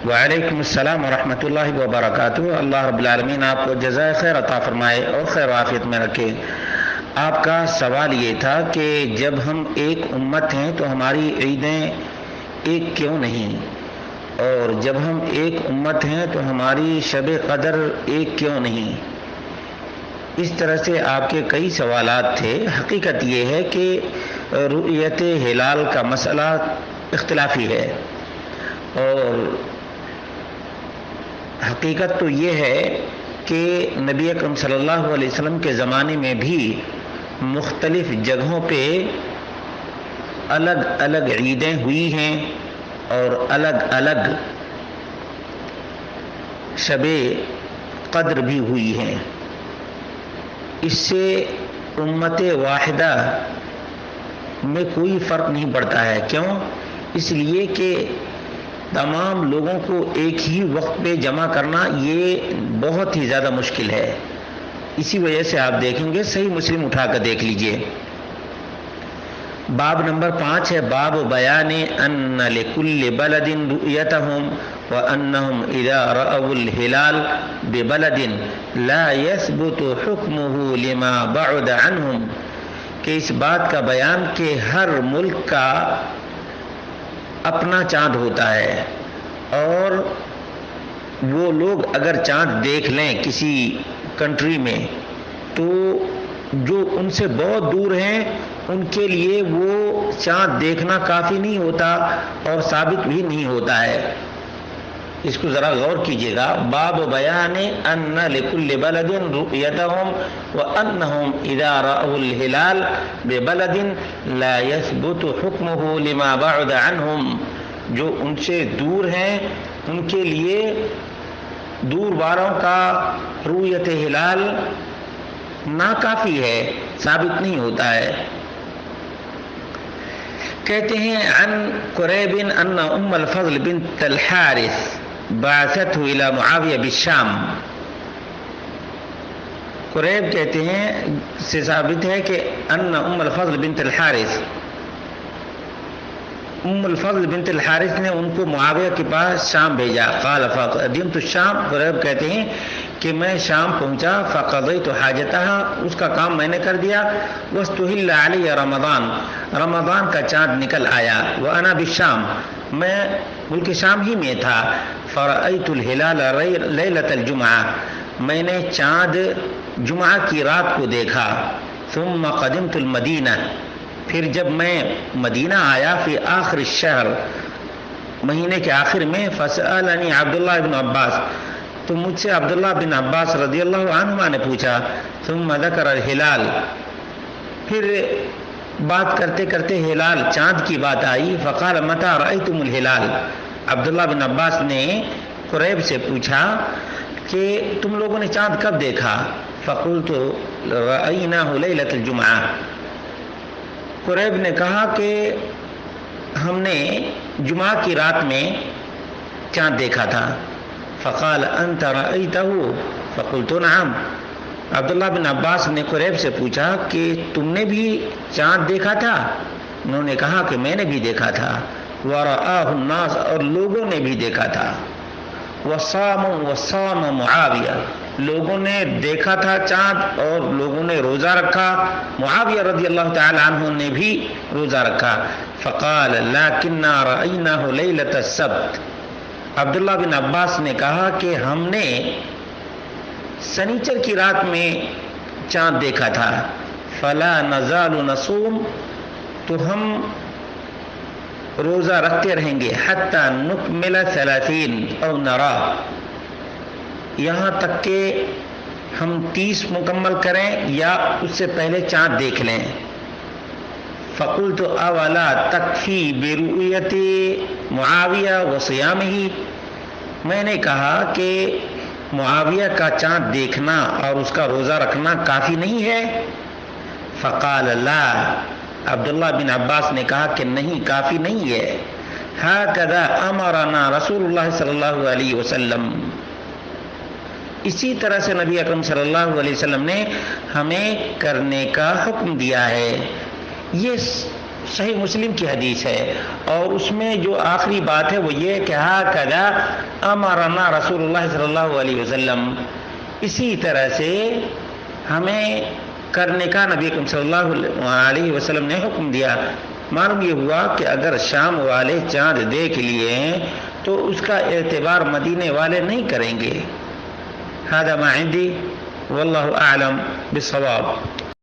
وعلیکم السلام ورحمۃ اللہ وبرکاتہ۔ اللہ رب العالمین آپ کو جزائے خیر عطا فرمائے اور خیر و عافیت میں رکھے۔ آپ کا سوال یہ تھا کہ جب ہم ایک امت ہیں تو ہماری عیدیں ایک کیوں نہیں، اور جب ہم ایک امت ہیں تو ہماری شب قدر ایک کیوں نہیں۔ اس طرح سے آپ کے کئی سوالات تھے۔ حقیقت یہ ہے کہ رؤیت ہلال کا مسئلہ اختلافی ہے، اور حقیقت تو یہ ہے کہ نبی اکرم صلی اللہ علیہ وسلم کے زمانے میں بھی مختلف جگہوں پہ الگ الگ عیدیں ہوئی ہیں اور الگ الگ شب قدر بھی ہوئی ہیں۔ اس سے امت واحدہ میں کوئی فرق نہیں پڑتا ہے۔ کیوں؟ اس لیے کہ تمام لوگوں کو ایک ہی وقت پہ جمع کرنا یہ بہت ہی زیادہ مشکل ہے۔ اسی وجہ سے آپ دیکھیں گے، صحیح مسلم اٹھا کر دیکھ لیجئے، باب نمبر 5 ہے، باب بیان ان لکل بلد رؤیتہم وانہم اذا رأوا الہلال ببلد لا يثبت حکمہ لما بعد عنہم، کہ اس بات کا بیان کہ ہر ملک کا اپنا چاند ہوتا ہے، اور وہ لوگ اگر چاند دیکھ لیں کسی کنٹری میں تو جو ان سے بہت دور ہیں ان کے لیے وہ چاند دیکھنا کافی نہیں ہوتا اور ثابت بھی نہیں ہوتا ہے۔ اس کو ذرا غور کیجئے گا، باب بیان ان لکل بلد رؤیتہم وانہم اذا رأوا الہلال ببلد لا يثبت حکمہ لما بعد عنہم، جو ان سے دور ہیں ان کے لیے دور والوں کا رؤیت ہلال ناکافی ہے، ثابت نہیں ہوتا ہے۔ کہتے ہیں عن قریب ان ام الفضل بنت الحارث بعثته الى معاویہ بالشام، قریب کہتے ہیں سے ثابت ہے کہ ان ام الفضل بنت الحارث، ام الفضل بنت الحارث نے ان کو معاویہ کے پاس شام بھیجا۔ قال فقدمت الشام، قریب کہتے ہیں کہ میں شام پہنچا، فقضیت حاجتها، اس کا کام میں نے کر دیا، واستحل علی رمضان، رمضان کا چاند نکل آیا، وانا بالشام، میں ملک شام ہی میں تھا، فرأیت الہلال لیلۃ الجمعہ، میں نے چاند جمعہ کی رات کو دیکھا، ثم قدمت المدینہ، پھر جب میں مدینہ آیا، فی آخر الشہر، مہینے کے آخر میں، فسألنی عبداللہ بن عباس، تو مجھ سے عبداللہ بن عباس رضی اللہ عنہما نے پوچھا، ثم ذکر الہلال، پھر بات کرتے کرتے ہلال چاند کی بات آئی، فقال متى رأيتم الہلال، عبداللہ بن عباس نے قریب سے پوچھا کہ تم لوگوں نے چاند کب دیکھا؟ فقلت رأيناه ليلة الجمعہ، قریب نے کہا کہ ہم نے جمعہ کی رات میں چاند دیکھا تھا۔ فقال انت رأيته؟ فقلت نعم، عبداللہ بن عباس نے قریب سے پوچھا کہ تم نے بھی چاند دیکھا تھا؟ انہوں نے کہا کہ میں نے بھی دیکھا تھا، ورآہ الناس، اور لوگوں نے بھی دیکھا تھا، وصام معاویہ، لوگوں نے دیکھا تھا چاند اور لوگوں نے روزہ رکھا، معاویہ رضی اللہ تعالی عنہ نے بھی روزہ رکھا۔ فقال لکننا رأیناہ لیلۃ السبت، عبداللہ بن عباس نے کہا کہ ہم نے سنیچر کی رات میں چاند دیکھا تھا، فلا نزال نصوم، تو ہم روزہ رکھتے رہیں گے، حتی نکمل 30 او نرا، یہاں تک کہ ہم 30 مکمل کریں یا اس سے پہلے چاند دیکھ لیں۔ فقلت اولا تکفی برؤیت معاویہ وصیامہ، میں نے کہا کہ معاویہ کا چاند دیکھنا اور اس کا روزہ رکھنا کافی نہیں ہے؟ فقال لا، عبداللہ بن عباس نے کہا کہ نہیں، کافی نہیں ہے، ہکذا امرنا رسول اللہ صلی اللہ علیہ وسلم، اسی طرح سے نبی اکرم صلی اللہ علیہ وسلم نے ہمیں کرنے کا حکم دیا ہے۔ یہ صحیح مسلم کی حدیث ہے، اور اس میں جو آخری بات ہے وہ یہ کہ ہاکذا امرنا رسول اللہ صلی اللہ علیہ وسلم، اسی طرح سے ہمیں کرنے کا نبی اکرم صلی اللہ علیہ وسلم نے حکم دیا۔ معلوم یہ ہوا کہ اگر شام والے چاند دیکھ لیے ہیں تو اس کا اعتبار مدینے والے نہیں کریں گے۔ هذا ما عندي والله أعلم بالصواب۔